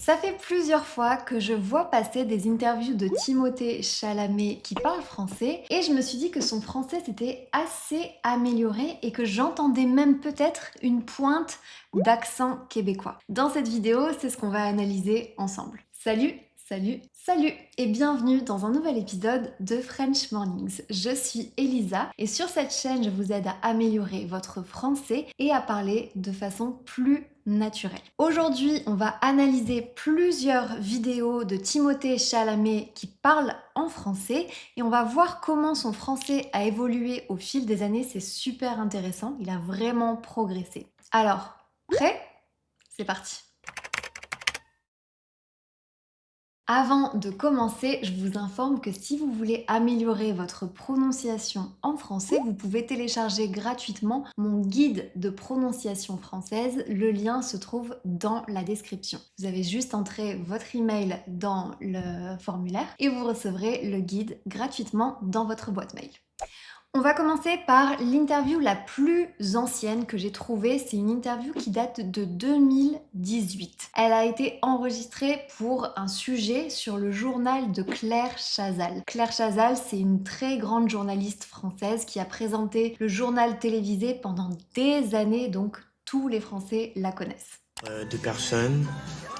Ça fait plusieurs fois que je vois passer des interviews de Timothée Chalamet qui parle français et je me suis dit que son français s'était assez amélioré et que j'entendais même peut-être une pointe d'accent québécois. Dans cette vidéo, c'est ce qu'on va analyser ensemble. Salut, salut, salut et bienvenue dans un nouvel épisode de French Mornings. Je suis Elisa et sur cette chaîne, je vous aide à améliorer votre français et à parler de façon plus naturelle. Aujourd'hui, on va analyser plusieurs vidéos de Timothée Chalamet qui parle en français et on va voir comment son français a évolué au fil des années. C'est super intéressant, il a vraiment progressé. Alors, prêt? C'est parti! Avant de commencer, je vous informe que si vous voulez améliorer votre prononciation en français, vous pouvez télécharger gratuitement mon guide de prononciation française. Le lien se trouve dans la description. Vous avez juste entré votre email dans le formulaire et vous recevrez le guide gratuitement dans votre boîte mail. On va commencer par l'interview la plus ancienne que j'ai trouvée. C'est une interview qui date de 2018. Elle a été enregistrée pour un sujet sur le journal de Claire Chazal. Claire Chazal, c'est une très grande journaliste française qui a présenté le journal télévisé pendant des années, donc tous les Français la connaissent. De personnes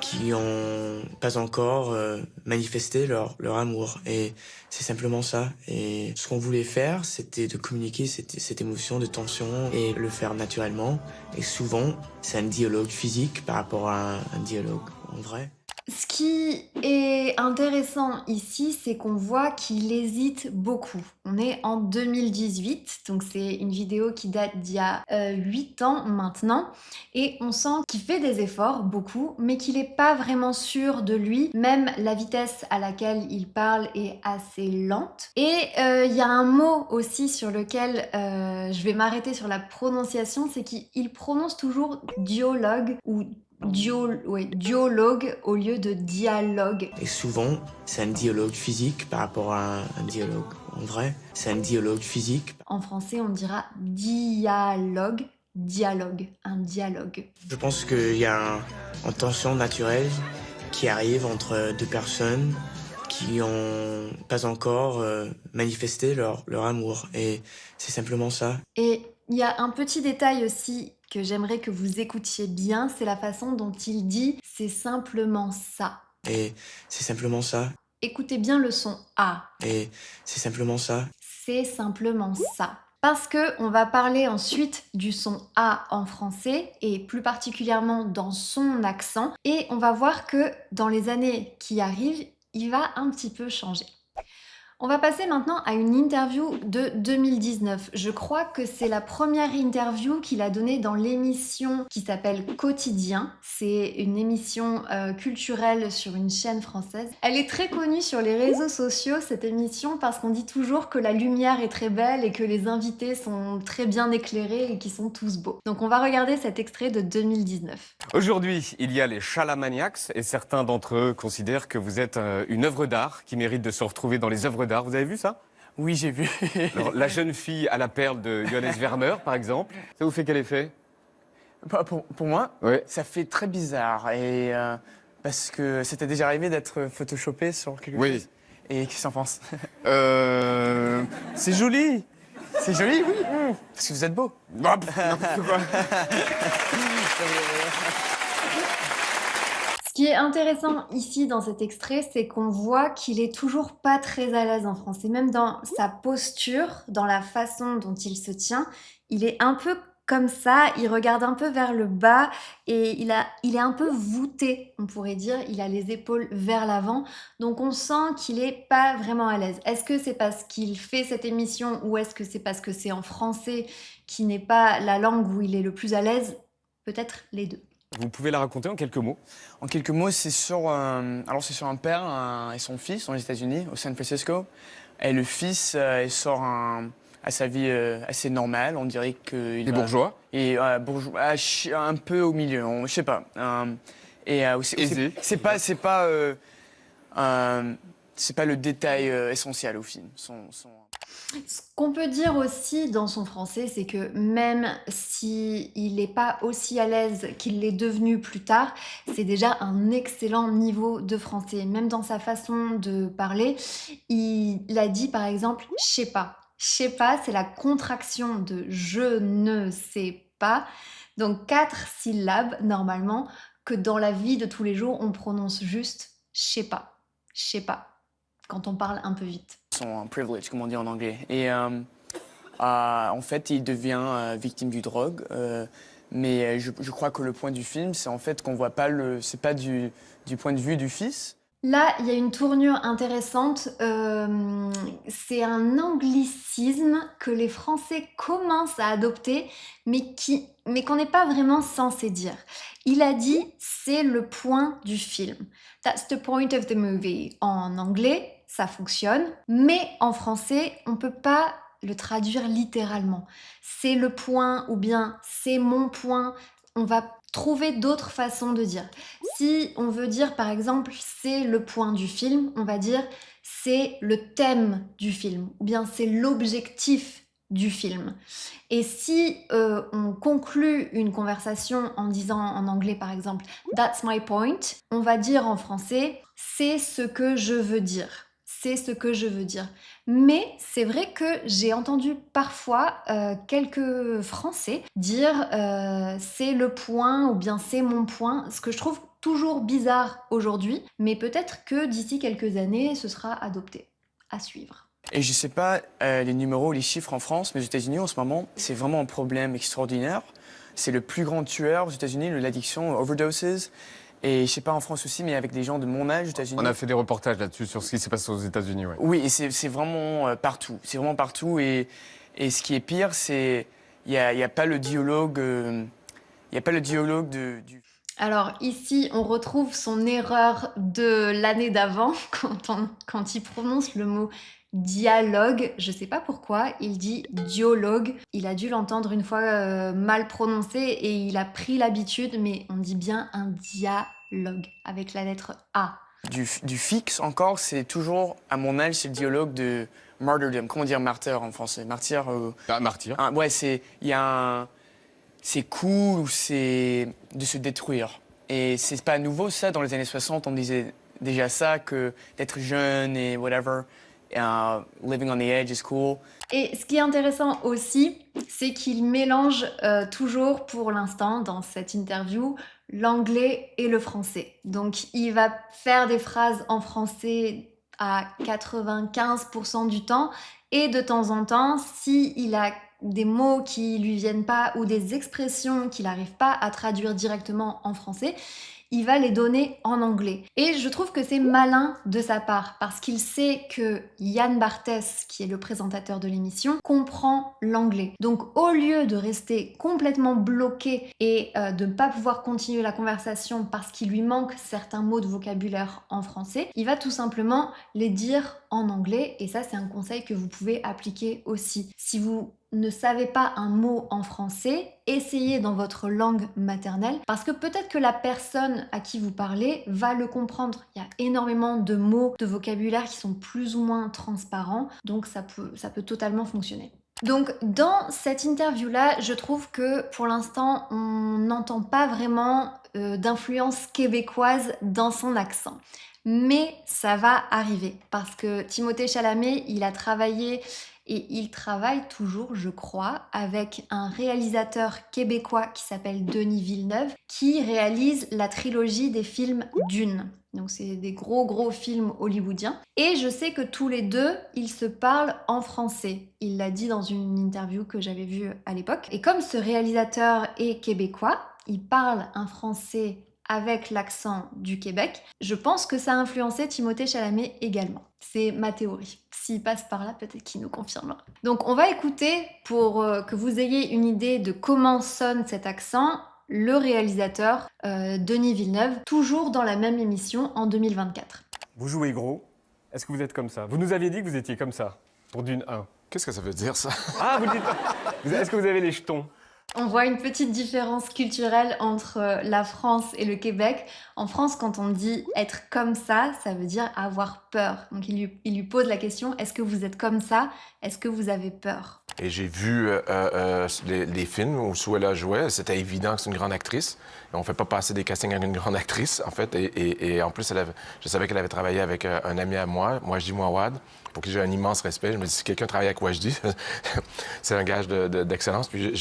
qui ont pas encore manifesté leur amour. Et c'est simplement ça. Et ce qu'on voulait faire, c'était de communiquer cette émotion de tension et le faire naturellement. Et souvent, c'est un dialogue physique par rapport à un dialogue en vrai. Ce qui est intéressant ici, c'est qu'on voit qu'il hésite beaucoup. On est en 2018, donc c'est une vidéo qui date d'il y a 8 ans maintenant, et on sent qu'il fait des efforts, beaucoup, mais qu'il n'est pas vraiment sûr de lui. Même la vitesse à laquelle il parle est assez lente. Et il y a un mot aussi sur lequel je vais m'arrêter sur la prononciation, c'est qu'il prononce toujours dialogue ou dialogue au lieu de dialogue. Et souvent, c'est un dialogue physique par rapport à un dialogue en vrai. C'est un dialogue physique. En français, on dira dialogue, dialogue, un dialogue. Je pense qu'il y a une tension naturelle qui arrive entre deux personnes qui ont pas encore manifesté leur amour. Et c'est simplement ça. Et il y a un petit détail aussi que j'aimerais que vous écoutiez bien, c'est la façon dont il dit « c'est simplement ça ». Et c'est simplement ça. Écoutez bien le son « A ». Et c'est simplement ça. C'est simplement ça. Parce que on va parler ensuite du son A en français et plus particulièrement dans son accent. Et on va voir que dans les années qui arrivent, il va un petit peu changer. On va passer maintenant à une interview de 2019. Je crois que c'est la première interview qu'il a donnée dans l'émission qui s'appelle Quotidien. C'est une émission culturelle sur une chaîne française. Elle est très connue sur les réseaux sociaux, cette émission, parce qu'on dit toujours que la lumière est très belle et que les invités sont très bien éclairés et qu'ils sont tous beaux. Donc on va regarder cet extrait de 2019. Aujourd'hui, il y a les Chalamaniacs et certains d'entre eux considèrent que vous êtes une œuvre d'art qui mérite de se retrouver dans les œuvres d'art. Vous avez vu ça? Oui, j'ai vu. Alors, la jeune fille à la perle de Johannes Vermeer, par exemple, ça vous fait quel effet? Pour moi, Oui. ça fait très bizarre. Et parce que c'était déjà arrivé d'être photoshopé sur quelque Oui. chose. Et qu'est-ce que t'en penses? C'est joli. C'est joli, oui. Parce que vous êtes beau. N'importe quoi. Ce qui est intéressant ici dans cet extrait, c'est qu'on voit qu'il est toujours pas très à l'aise en français. Même dans sa posture, dans la façon dont il se tient, il est un peu comme ça, il regarde un peu vers le bas et il est un peu voûté, on pourrait dire. Il a les épaules vers l'avant, donc on sent qu'il est pas vraiment à l'aise. Est-ce que c'est parce qu'il fait cette émission ou est-ce que c'est parce que c'est en français qui n'est pas la langue où il est le plus à l'aise? Peut-être les deux. Vous pouvez la raconter en quelques mots? En quelques mots, c'est sur un père et son fils aux États-Unis, au San Francisco. Et le fils, il sort à sa vie assez normale. On dirait qu'il Les bourgeois? Et bourgeois, un peu au milieu, je sais pas. Aisé. c'est pas c'est pas le détail essentiel au film. Ce qu'on peut dire aussi dans son français, c'est que même s'il n'est pas aussi à l'aise qu'il l'est devenu plus tard, c'est déjà un excellent niveau de français. Même dans sa façon de parler, il a dit par exemple « je sais pas ». Je sais pas, c'est la contraction de je ne sais pas. Donc 4 syllabes normalement que dans la vie de tous les jours on prononce juste je sais pas. Je sais pas quand on parle un peu vite. Son privilege, comme on dit en anglais. Et en fait, il devient victime du drogue. Mais je crois que le point du film, c'est en fait qu'on voit pas c'est pas du point de vue du fils. Là, il y a une tournure intéressante. C'est un anglicisme que les Français commencent à adopter, mais qu'on n'est pas vraiment censé dire. Il a dit « c'est le point du film ». That's the point of the movie. En anglais, ça fonctionne, mais en français, on ne peut pas le traduire littéralement. C'est le point ou bien c'est mon point. On va trouver d'autres façons de dire. Si on veut dire par exemple c'est le point du film, on va dire c'est le thème du film ou bien c'est l'objectif du film. Et si on conclut une conversation en disant en anglais par exemple that's my point, on va dire en français c'est ce que je veux dire. C'est ce que je veux dire. Mais c'est vrai que j'ai entendu parfois quelques Français dire c'est le point ou bien c'est mon point, ce que je trouve toujours bizarre aujourd'hui, mais peut-être que d'ici quelques années, ce sera adopté. À suivre. Et je sais pas les numéros, les chiffres en France, mais aux États-Unis en ce moment, c'est vraiment un problème extraordinaire. C'est le plus grand tueur aux États-Unis, l'addiction, overdoses. Et je sais pas en France aussi, mais avec des gens de mon âge aux États-Unis. On a fait des reportages là-dessus sur ce qui s'est passé aux États-Unis. Ouais. Oui, et c'est vraiment partout. C'est vraiment partout. Et ce qui est pire, c'est il y a pas le dialogue. Il y a pas le dialogue du. Alors ici, on retrouve son erreur de l'année d'avant quand il prononce le mot dialogue. Je sais pas pourquoi, il dit dialogue. Il a dû l'entendre une fois mal prononcé et il a pris l'habitude, mais on dit bien un dialogue avec la lettre A. Du fixe encore, c'est toujours, à mon âge, c'est le dialogue de martyrdom. Comment dire martyr en français? Martyr. Martyr. Ouais, il y a un. C'est cool ou c'est de se détruire. Et c'est pas nouveau ça, dans les années 60, on disait déjà ça, que d'être jeune et whatever, living on the edge is cool. Et ce qui est intéressant aussi, c'est qu'il mélange toujours pour l'instant dans cette interview l'anglais et le français. Donc il va faire des phrases en français à 95% du temps et de temps en temps, s'il a des mots qui lui viennent pas ou des expressions qu'il n'arrive pas à traduire directement en français, il va les donner en anglais. Et je trouve que c'est malin de sa part parce qu'il sait que Yann Barthès, qui est le présentateur de l'émission, comprend l'anglais. Donc au lieu de rester complètement bloqué et de ne pas pouvoir continuer la conversation parce qu'il lui manque certains mots de vocabulaire en français, il va tout simplement les dire en anglais et ça c'est un conseil que vous pouvez appliquer aussi. Si vous ne savez pas un mot en français, essayez dans votre langue maternelle parce que peut-être que la personne à qui vous parlez va le comprendre. Il y a énormément de mots, de vocabulaire qui sont plus ou moins transparents, donc ça peut totalement fonctionner. Donc dans cette interview-là, je trouve que pour l'instant, on n'entend pas vraiment d'influence québécoise dans son accent. Mais ça va arriver parce que Timothée Chalamet, il a travaillé et il travaille toujours, je crois, avec un réalisateur québécois qui s'appelle Denis Villeneuve, qui réalise la trilogie des films Dune. Donc c'est des gros films hollywoodiens. Et je sais que tous les deux, ils se parlent en français. Il l'a dit dans une interview que j'avais vue à l'époque. Et comme ce réalisateur est québécois, il parle un français avec l'accent du Québec, je pense que ça a influencé Timothée Chalamet également. C'est ma théorie. S'il passe par là, peut-être qu'il nous confirmera. Donc on va écouter, pour que vous ayez une idée de comment sonne cet accent, le réalisateur Denis Villeneuve, toujours dans la même émission en 2024. Vous jouez gros. Est-ce que vous êtes comme ça? Vous nous aviez dit que vous étiez comme ça, pour Dune 1. Qu'est-ce que ça veut dire, ça? Ah, vous le dites pas. Est-ce que vous avez les jetons? On voit une petite différence culturelle entre la France et le Québec. En France, quand on dit être comme ça veut dire avoir peur. Donc il lui pose la question, est-ce que vous êtes comme ça? Est-ce que vous avez peur? Et j'ai vu les films où Suella jouait. C'était évident que c'est une grande actrice. On ne fait pas passer des castings avec une grande actrice, en fait. Et en plus, je savais qu'elle avait travaillé avec un ami à moi, Wajdi Mouawad, pour qui j'ai un immense respect. Je me dis, si quelqu'un travaille avec Wajdi, c'est un gage d'excellence. Puis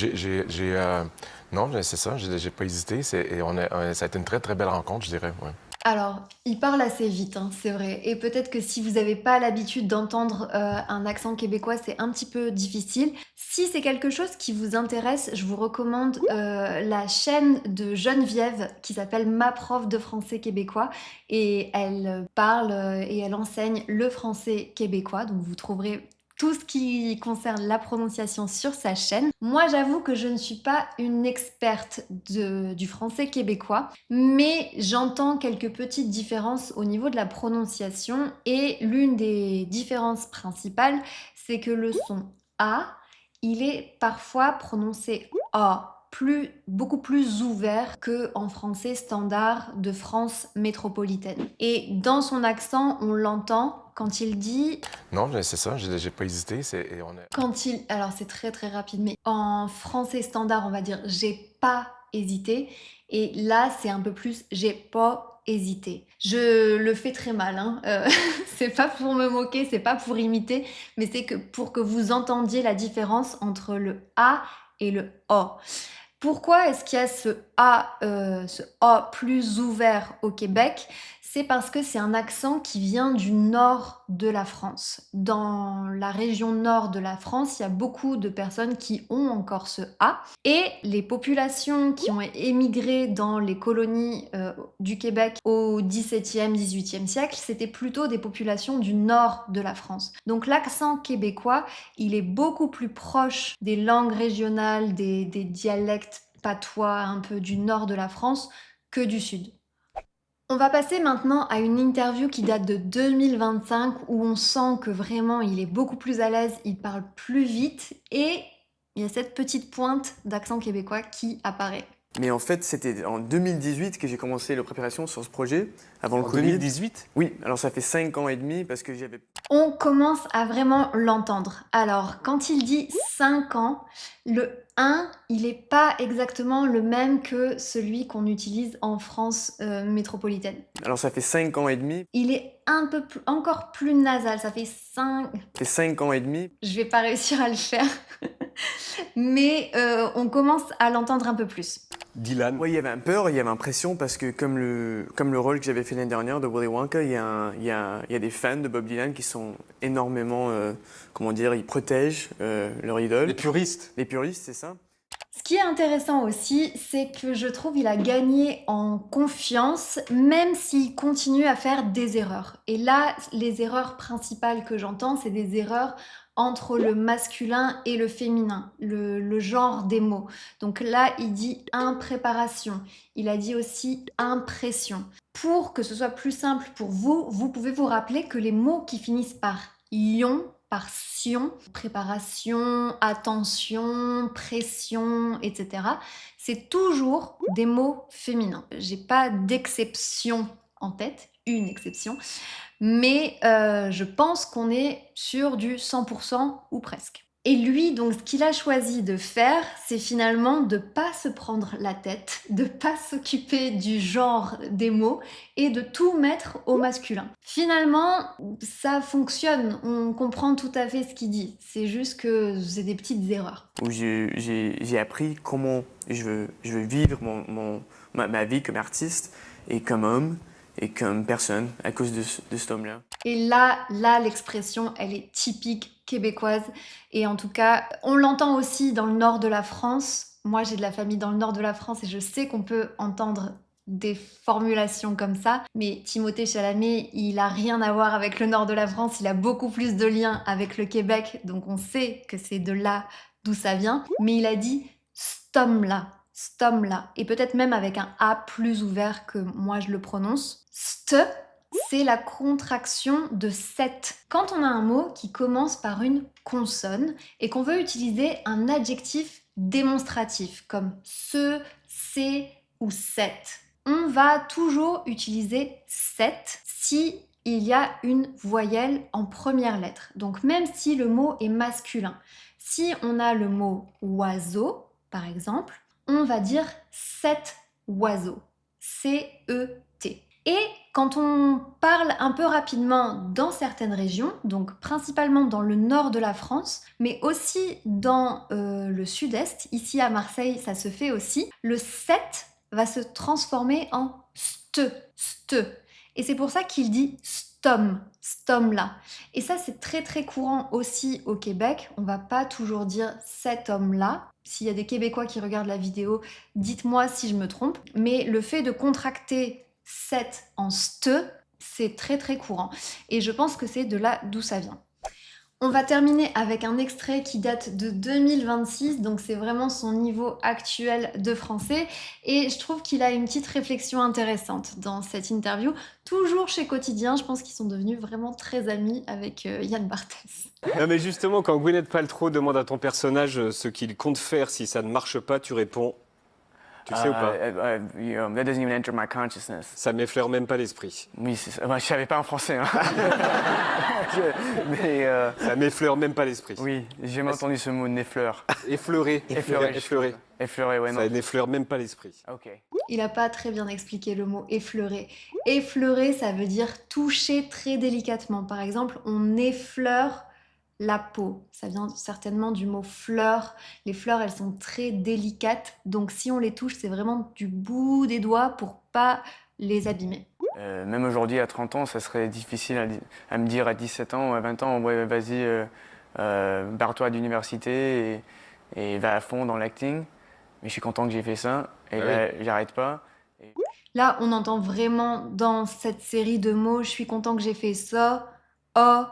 non, c'est ça, j'ai pas hésité. Ça a été une très, très belle rencontre, je dirais. Ouais. Alors, il parle assez vite, hein, c'est vrai. Et peut-être que si vous n'avez pas l'habitude d'entendre un accent québécois, c'est un petit peu difficile. Si c'est quelque chose qui vous intéresse, je vous recommande la chaîne de Geneviève qui s'appelle Ma prof de français québécois. Et elle parle et elle enseigne le français québécois. Donc vous trouverez tout ce qui concerne la prononciation sur sa chaîne. Moi, j'avoue que je ne suis pas une experte du français québécois, mais j'entends quelques petites différences au niveau de la prononciation et l'une des différences principales, c'est que le son A, il est parfois prononcé A. Beaucoup plus ouvert qu'en français standard de France métropolitaine. Et dans son accent, on l'entend quand il dit... Non, c'est ça, j'ai pas hésité. Alors c'est très très rapide, mais en français standard, on va dire « j'ai pas hésité ». Et là, c'est un peu plus « j'ai pas hésité ». Je le fais très mal, hein. C'est pas pour me moquer, c'est pas pour imiter, mais c'est que pour que vous entendiez la différence entre le A et le O. Pourquoi est-ce qu'il y a ce A plus ouvert au Québec? C'est parce que c'est un accent qui vient du nord de la France. Dans la région nord de la France, il y a beaucoup de personnes qui ont encore ce A. Et les populations qui ont émigré dans les colonies du Québec au XVIIe, XVIIIe siècle, c'était plutôt des populations du nord de la France. Donc l'accent québécois, il est beaucoup plus proche des langues régionales, des dialectes patois un peu du nord de la France que du sud. On va passer maintenant à une interview qui date de 2025 où on sent que vraiment il est beaucoup plus à l'aise, il parle plus vite et il y a cette petite pointe d'accent québécois qui apparaît. Mais en fait, c'était en 2018 que j'ai commencé la préparation sur ce projet, avant le En Covid. 2018? Oui, alors ça fait 5 ans et demi parce que j'avais... On commence à vraiment l'entendre. Alors, quand il dit 5 ans, le 1, il n'est pas exactement le même que celui qu'on utilise en France métropolitaine. Alors ça fait 5 ans et demi. Il est un peu encore plus nasal, ça fait 5... Ça fait 5 ans et demi. Je vais pas réussir à le faire. Mais on commence à l'entendre un peu plus. Dylan? Oui, il y avait un peur, il y avait l'impression parce que comme le rôle que j'avais fait l'année dernière de Willy Wonka, il y a des fans de Bob Dylan qui sont énormément, comment dire, ils protègent leur idole. Les puristes? Les puristes, c'est ça. Ce qui est intéressant aussi, c'est que je trouve qu'il a gagné en confiance, même s'il continue à faire des erreurs. Et là, les erreurs principales que j'entends, c'est des erreurs entre le masculin et le féminin, le genre des mots. Donc là, il dit impréparation. Il a dit aussi impression. Pour que ce soit plus simple pour vous, vous pouvez vous rappeler que les mots qui finissent par ion, par sion, préparation, attention, pression, etc. C'est toujours des mots féminins. J'ai pas d'exception en tête, une exception, mais je pense qu'on est sur du 100% ou presque. Et lui, donc, ce qu'il a choisi de faire, c'est finalement de pas se prendre la tête, de pas s'occuper du genre des mots et de tout mettre au masculin. Finalement, ça fonctionne, on comprend tout à fait ce qu'il dit. C'est juste que c'est des petites erreurs. Où j'ai appris comment je veux vivre ma vie comme artiste et comme homme et comme personne à cause de cet homme-là. Et là, l'expression, elle est typique québécoise. Et en tout cas, on l'entend aussi dans le nord de la France. Moi, j'ai de la famille dans le nord de la France et je sais qu'on peut entendre des formulations comme ça. Mais Timothée Chalamet, il a rien à voir avec le nord de la France. Il a beaucoup plus de liens avec le Québec. Donc on sait que c'est de là d'où ça vient. Mais il a dit « stom-là ». Stom-là. Et peut-être même avec un A plus ouvert que moi je le prononce. St, c'est la contraction de set. Quand on a un mot qui commence par une consonne et qu'on veut utiliser un adjectif démonstratifs comme ce, c'est ou cette. On va toujours utiliser cette si il y a une voyelle en première lettre. Donc même si le mot est masculin. Si on a le mot oiseau, par exemple, on va dire cet oiseau. C-E-T. Et quand on parle un peu rapidement dans certaines régions, donc principalement dans le nord de la France, mais aussi dans le sud-est, ici à Marseille, ça se fait aussi, le 7 va se transformer en ste. Et c'est pour ça qu'il dit stom là. Et ça, c'est très très courant aussi au Québec. On va pas toujours dire cet homme-là. S'il y a des Québécois qui regardent la vidéo, dites-moi si je me trompe. Mais le fait de contracter cet en ste, c'est très très courant. Et je pense que c'est de là d'où ça vient. On va terminer avec un extrait qui date de 2026, donc c'est vraiment son niveau actuel de français. Et je trouve qu'il a une petite réflexion intéressante dans cette interview. Toujours chez Quotidien, je pense qu'ils sont devenus vraiment très amis avec Yann Barthès. Non mais justement, quand Gwyneth Paltrow demande à ton personnage ce qu'il compte faire si ça ne marche pas, tu réponds... Tu le sais ou pas? That doesn't even enter my consciousness. Ça m'effleure même pas l'esprit. Oui, c'est ça. Bah, je savais pas en français. Hein. Mais Ça m'effleure même pas l'esprit. oui, j'ai jamais entendu ce mot, n'effleure. Effleurer. Effleurer. Effleurer. Effleurer, ouais, non. Ça n'effleure même pas l'esprit. Ok. Il n'a pas très bien expliqué le mot effleurer. Effleurer, ça veut dire toucher très délicatement. Par exemple, on effleure la peau. Ça vient certainement du mot fleur. Les fleurs, elles sont très délicates. Donc si on les touche, c'est vraiment du bout des doigts pour pas les abîmer. Même aujourd'hui, à 30 ans, ça serait difficile à me dire à 17 ans ou à 20 ans, ouais, vas-y, barre-toi d'université et va à fond dans l'acting. Mais je suis content que j'ai fait ça et là, j'arrête pas. Là, on entend vraiment dans cette série de mots, je suis content que j'ai fait ça, oh,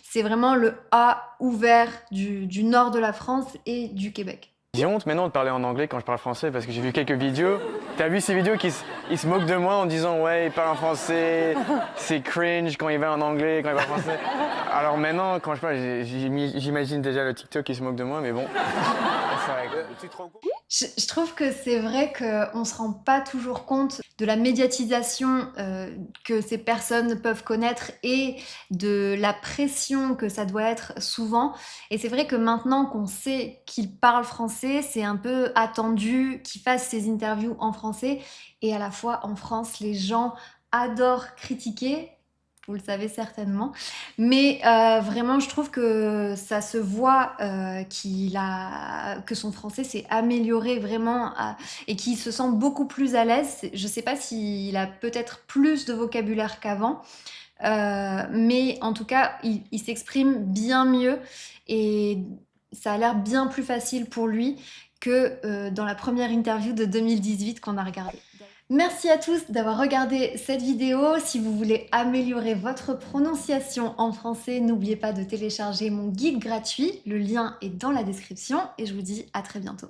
c'est vraiment le A ouvert du nord de la France et du Québec. J'ai honte maintenant de parler en anglais quand je parle français parce que j'ai vu quelques vidéos. T'as vu ces vidéos ils se moquent de moi en disant ouais, il parle en français, c'est cringe quand il va en anglais, quand il parle français. Alors maintenant, quand je parle, j'imagine déjà le TikTok qui se moque de moi, mais bon. Tu te rends compte? Je trouve que c'est vrai qu'on ne se rend pas toujours compte de la médiatisation que ces personnes peuvent connaître et de la pression que ça doit être souvent. Et c'est vrai que maintenant qu'on sait qu'il parle français, c'est un peu attendu qu'il fasse ses interviews en français. Et à la fois, en France, les gens adorent critiquer. Vous le savez certainement. Mais vraiment, je trouve que ça se voit que son français s'est amélioré vraiment et qu'il se sent beaucoup plus à l'aise. Je ne sais pas s'il a peut-être plus de vocabulaire qu'avant. Mais en tout cas, il s'exprime bien mieux et ça a l'air bien plus facile pour lui que dans la première interview de 2018 qu'on a regardée. Merci à tous d'avoir regardé cette vidéo. Si vous voulez améliorer votre prononciation en français, n'oubliez pas de télécharger mon guide gratuit. Le lien est dans la description et je vous dis à très bientôt.